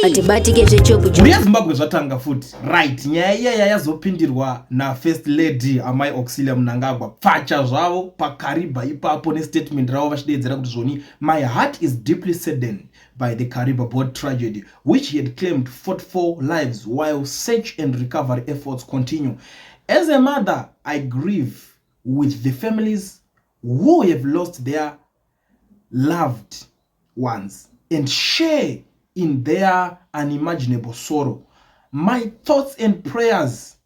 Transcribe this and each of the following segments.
ati batike zvechopu muyazimbabwe zvatanga futi right. nyaya iya yazopindirwa nafirst lady amai Auxilia Mnangagwa pfacha zvavo paKariba ipapo nestatement ravo vachideedzera kuti zvoni my heart is deeply saddened by the Kariba boat tragedy which he had claimed 44 lives while search and recovery efforts continue. As a mother, I grieve with the families who have lost their loved ones and share in their unimaginable sorrow. My thoughts and prayers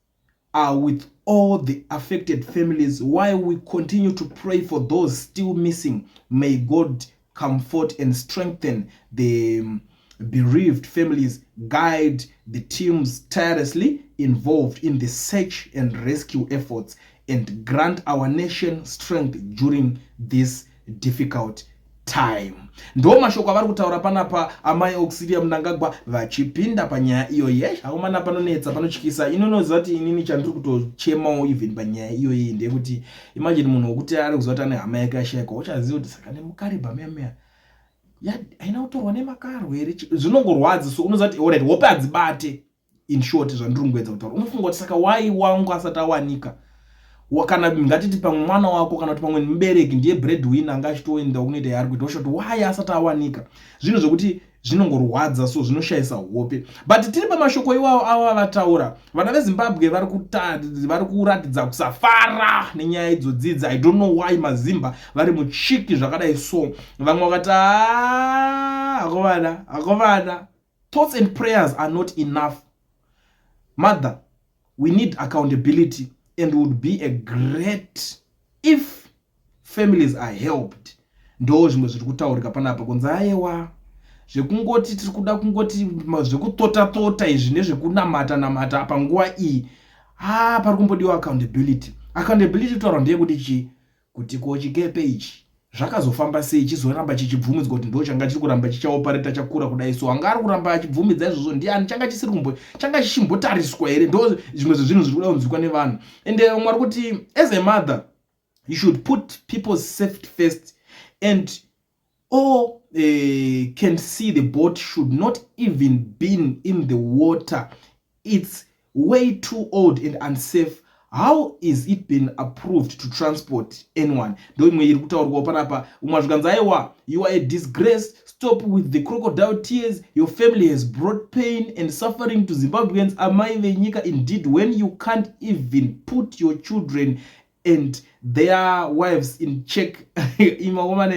are with all the affected families while we continue to pray for those still missing. May God comfort and strengthen the bereaved families, guide the teams tirelessly involved in the search and rescue efforts, and grant our nation strength during this difficult time. Ndo mashoko avari kutaura panapa amai Auxilia Mnangagwa vachipinda panyaya iyoyi. Hakomana panonetsa panotyisa. Inonoziva kuti inini chandiri kutochemawo even panyaya iyoyi ndekuti imagine munhu wokuti ari kuziva kuti ane hama yake yashayikwa uchaziva kuti saka nemuKariba meya haina kutorwa nemakaro here zvinongorwadza. So unoziva kuti alright hope hadzibate. In short zvandiri kungoedza kutaura unofunga kuti saka why wangu asati awanika kana ngatiti pamwe mwana wako kana kuti pamwe mubereki ndiye breadwinner anga achitoenda kunoita yaari kuita oshoti why asati awanika. Zvinhu zvokuti zvinongorwadza so zvinoshayisa hope. But tiri pamashoko iwawo ava vataura vana veZimbabwe vari kuratidza kusafara nenyaya idzodzidzi. I don't know why mazimba vari muchiki zvakadai so. Vamwe vakati akovana thoughts and prayers are not enough. Mother, we need accountability and would be a great if families are helped. Ndo zvimwe zviri kutaurika panapa kunzi aiwa zvekungoti tiri kuda kungoti zvekutota izvi nezvekunamata panguva iyi pari kumbodiwa accountability. Accountability taura ndeyekuti chi kuti kochikepe ichi zvakazofamba sei chizoramba chichibvumidzwa kuti ndo changa chiri kuramba chichaopareta chakura kudai. So anga ari kuramba achibvumidza izvozvo ndiani changa chichimbotariswa here. Ndo zvimwe zvezvinhu zviri kuda kunzwikwa nevanhu. And mwari kuti as a mother you should put people's safety first and all can see the boat should not even been in the water. It's way too old and unsafe. How is it been approved to transport anyone? Ndo imwe iri kutaurwa panapa. Umwe zvikanzi aiwa you are a disgrace. Stop with the crocodile tears. Your family has brought pain and suffering to Zimbabweans. Amai venyika indeed when you can't even put your children and their wives in check. Imakomana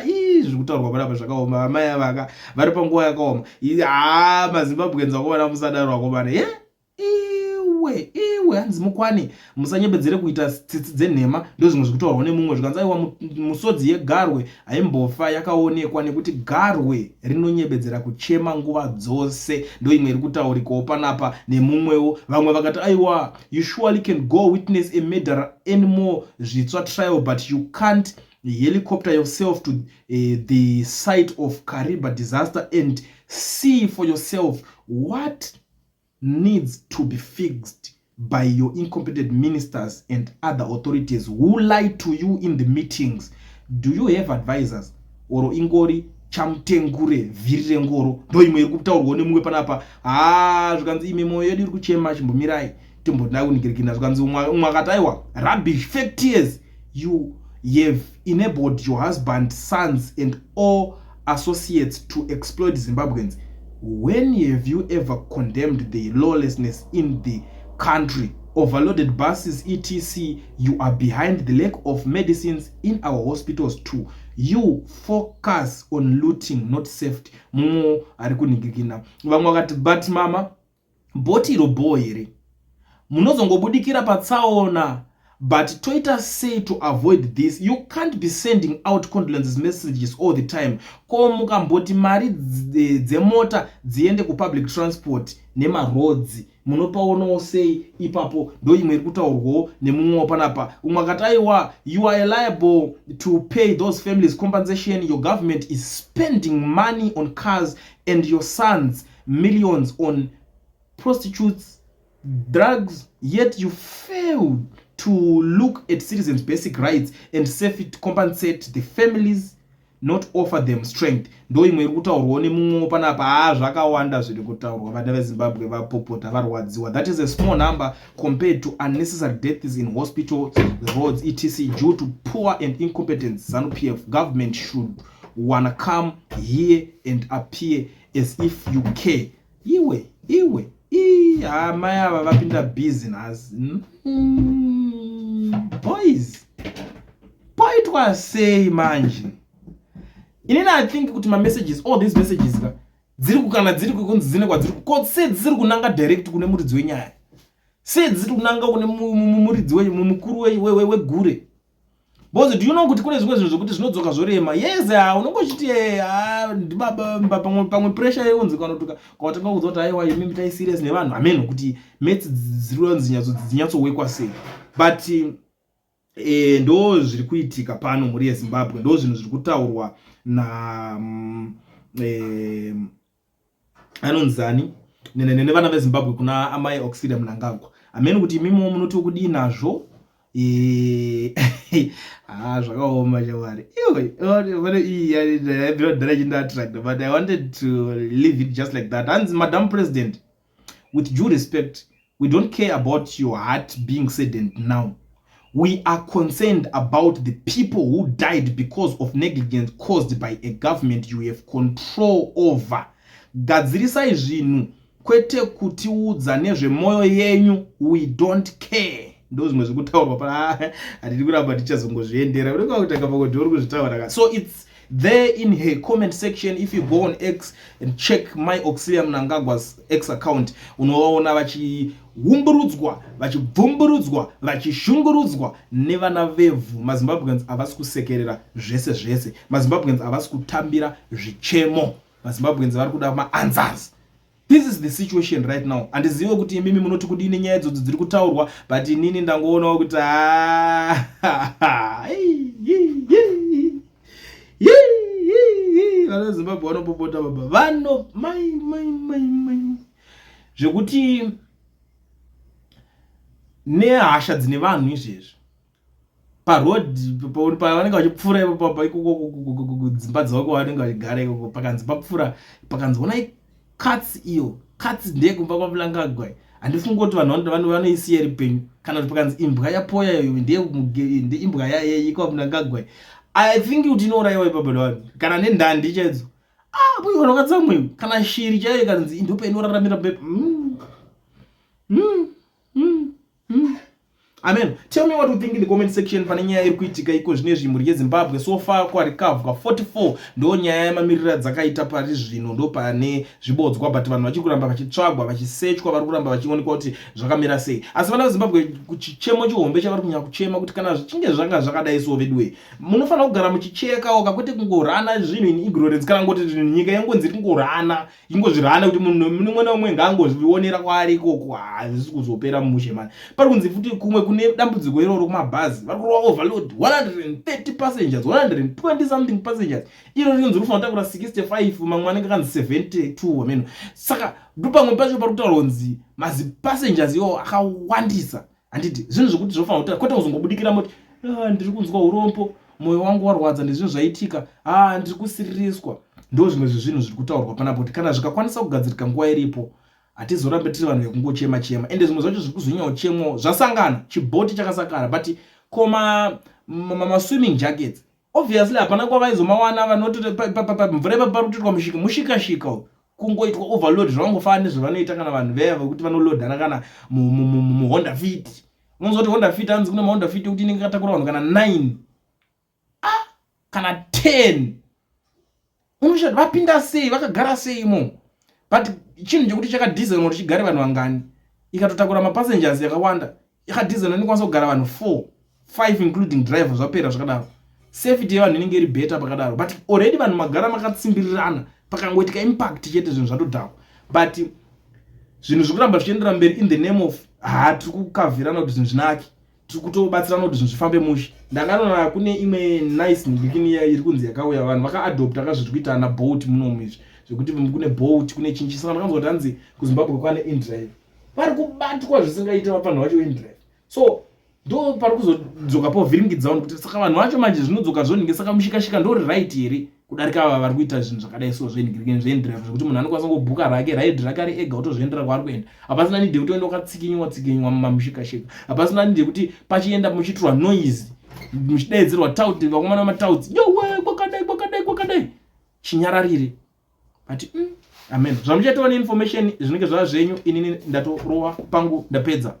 zviri kutaurwa panapa zvakaoma. Amai avaka vari panguva yakaoma. MaZimbabweans vakomana musadaro vakomana. Iwe hanzi mukwani musanyebedzere kuita tsitsi dzenhema. Ndo zvimwe zvikutaurwa nemumwe zvikanzi aiwa musodzi yegarwe haimbofa yakaonekwa nekuti garwe rinonyebedzera kuchema nguva dzose. Ndo imwe iri kutaurikawo panapa nemumwewo. Vamwe vakati aiwa you surely can go witness a murder anymore zvitsva trial but you can't helicopter yourself to the site of Kariba disaster and see for yourself what needs to be fixed by your incompetent ministers and other authorities who lie to you in the meetings. Do you have advisors? Oro ingori chamtengure vhiri rengoro. Ndo imwe iri kutaurwa nemumwe panapa. Zvikanzi ime moyo yedu iri kuchema chimbomirai timbodai kuningirikina. Zvikanzi umwe akati aiwa rubbish fake tears. You have enabled your husband, sons and all associates to exploit Zimbabweans. When have you ever condemned the lawlessness in the country? Overloaded buses, etc. You are behind the lack of medicines in our hospitals too. You focus on looting, not safety. Mumo ari kuningirikina. Vamwe vakati but mama boti robo here munozongobudikira patsaona. But Twitter say to avoid this, you can't be sending out condolences messages all the time. Ko mukamboti mari dzemota dziende ku public transport nema roads munopaonawo sei ipapo. Ndo imwe iri kutaurwawo nemumwe panapa. Umwe akati aiwa you are liable to pay those families compensation. Your government is spending money on cars and your sons millions on prostitutes, drugs, yet you failed to look at citizens' basic rights and safely compensate the families. not offer them strength. Ndo imwe iri kutaurwa nemumwe panapa. Zvakawanda zviri kutaurwa. Vana veZimbabwe vapopota varwadziwa. That is a small number compared to unnecessary deaths in hospitals, roads, etc. due to poor and incompetent ZANU-PF. Government should wanna come here and appear as if you care. Iwe mai ava vapinda business. Boys, poitwa sei manje? Inini I think kuti ma messages, all these messages dziri kukana dziri kukunzi dzine kwadziri kotse dziri kunanga direct kune muridzi wenyaya. Se dziri kunanga kune muridzi mukuru wegure. Bozo, do you know kuti kune zvimwe zvinhu zvokuti zvinodzoka zvorema? Yes, unongochiti pamwe pressure yonzi kanotuka kwatanga kuudza kuti aiwa imimi tai serious nevanhu. Amen kuti mates dziri dzinyatsowekwa sei. But ndo zviri kuitika pano muri yeZimbabwe. Ndo zvinhu zviri kutaurwa na anonzani nevana veZimbabwe kuna amai Auxilium Mnangagwa. Amen kuti imimi munoti kudii nazvo. Zvakaoma chawari. But I wanted to leave it just like that. And Madam President, with due respect, we don't care about your heart being saddened now. We are concerned about the people who died because of negligence caused by a government you have control over. Gadzirisai zvinhu kwete kutiudza nezvemoyo yenyu. We don't care. Ndo zvimwe zvekutaurwa pa hatiri kuramba tichazongozviendera. Unenge kutanga pakoti uri kuzvitaura. So it's there in her comment section. If you go on X and check my Auxilium Mnangagwa's X account, unoona vachihumburudzwa, vachibvumburudzwa, vachishungurudzwa nevana vevhu. MaZimbabweans havasi kusekerera zvese. MaZimbabweans havasi kutambira zvichemo. MaZimbabweans vari kuda maanswers. This is the situation right now. And ziwe kuti mimi munoti kudini nyaya idzodzo dziri kutaurwa, but inini ndangoonawo kuti vana veZimbabwe vanopopota baba. Vano mai zvekuti nehasha dzine vanhu izvezvi paroad pavanenge vachipfuura ipapo dzimba dzavo kwavanenge vachigara ikoko, pakanzi papfuura pakanzi onai cuts iyo cuts ndeye kumba kwaMnangagwa. Handifungi kuti vanhu vanoisiya iri penyu. Kana kuti pakanzi imbwa yapoya iyo ndeye imbwa kwaMnangagwa. I think kuti inourayiwa ipapo vanhu kana nendandi chaidzo. Uyu wakatsamwe kana shiri chaiyo kanzi ndope inoraramira pepe. Amen. Tell me what you think in the comment section. Pane nyaya iri kuitika iko zvinezvi muri yeZimbabwe. So far kwarikavhwa 44 ndo nyaya yemamirira dzakaita pari zvino, ndo pane zvibodzwa, but vanhu vachikuramba vachitsvagwa, vachisechwa, vari kuramba vachionekwa kuti zvakamira sei. Asi vana veZimbabwe chichemo chihombe chavari kunyanya kuchema kuti kana zvichinge zvanga zvakadai so vedwe, munofanira kugara muchichekawo kwete kungorana zvinhu in ignorance, kana ngoti nyika yangonzi kungorana, ingozvirana kuti munhu mumwe naumwe ngangozvionera kwaari ikoko. Hazvisi kuzopera mumushe mani. Pari kunzi futi kumwe kune dambudziko iroro kumabhazi, vari kurova overload 130 passengers, 120 something passengers. Iro rinonzi rinofanira kutakura 65, mamwe anenge kanzi 72 wameno. Saka ndopamwe pacho pari kutaura kunzi mazi passengers iwo akawandisa. Handiti zvinhu zvokuti zvofanira kuti kwete kuzongobudikira moti ndiri kunzwa urombo, moyo wangu warwadza ndezvinhu zvaitika, ndiri kusiririswa. Ndo zvimwe zvezvinhu zviri kutaurwa panapo kuti kana zvikakwanisa kugadzirika nguva iripo, hatizorambe tiri vanhu vekungochema ende zvimwe zvacho zviri kuzonyauchemwa zvasangana, chibhoti chakasakara. But koma swimming jackets obviously hapana kwavaizomawana vanoti mvura parikuitwa mushikashika kungoitwa overload zvavangofana nezvavanoita kana vanhu veya vekuti vanolodhana kana muHonda Fit. Unozoti Honda Fit hanzi kune maHonda Fit kuti inenge yakatakura vanhu kana 9 kana 10. Unoshati vapinda sei, vakagara sei imo. But chinhu chekuti chakadhizainwa kuti chigare vanhu vangani, ikatotakura mapassengers yakawanda, yakadhizainwa inokwanisa kugara vanhu 4-5 including driver, zvapera zvakadaro. Safety yevanhu inenge iri better pakadaro. But already vanhu magara makatsimbirirana, pakangoitika impact chete zvinhu zvatodhakwa. But zvinhu zvikuramba zvichiendera mberi in the name of tiri kukavhirana kuti zvinhu zvinake, tiri kutobatsirana kuti zvinhu zvifambe mushe. Ndakanoona kune imwe nice ndikini iri kunzi yakauya, vanhu vakaadopta kazviri kuita ana Bolt munomu izvi, zvekuti kune Bolt kune chinchi. Saka ndakanzwa kuti hanzi kuZimbabwe kwane InDrive, vari kubatwa zvisingaita vanhu vacho InDrive. So ndo pari kuzodzoka povhiringidzana kuti saka vanhu vacho manje zvinodzoka zvonhinge, saka mushikashika ndori right here. kudarika ava vari kuita zvinhu zvakadai so zvenhirikeni zvekuti munhu anokwanisa kubhuka rake raidhi rake ari ega utozviendera kwaari kuenda. Hapasina nidhe kuti uende ukatsikinywa mumamishikashika. Hapasina nidhe kuti pachienda muchiitirwa noise muchidaidzirwa tauti vakomana matautsi yowe kwakadai chinyararire. But amen. Zvamuchaitawo neinformation zvinenge zvava zvenyu, inini ndatorowa pangu ndapedza.